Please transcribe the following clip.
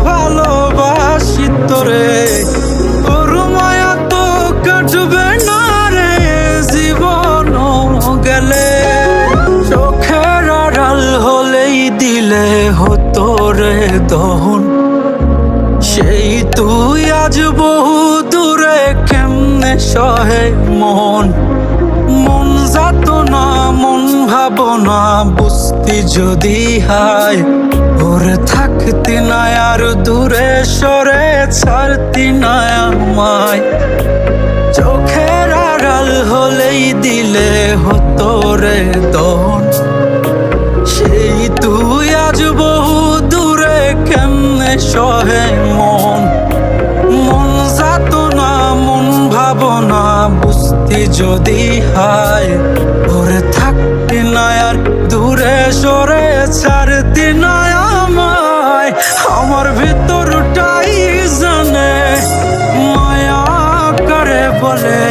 ভালোবাসি তোরে, তোর মায়া তো কাটবে না রে জীবন গেলে। চোখের আড়াল হলেই দিলে হতো রে দহন, সেই তুই আজ বহু দূরে কেমনে সহে মন। মন যাতনা মন ভাবনা বুঝতি যদি হায়, ওরে থাকতি না আর দূরে সরে ছাড়তি না আমায়। চোখের আড়াল হলেই দিলে হতো রে দহন, সেই তুই আজ বহু দূরে কেমনে সহে মন। মন যাতনা মন ভাবনা বুঝতি যদি হায়, ওরে থাকতি না আর দূরে সরে ছাড়তি না আমায়। আমার ভিতরটাই জানে মায়া করে বলে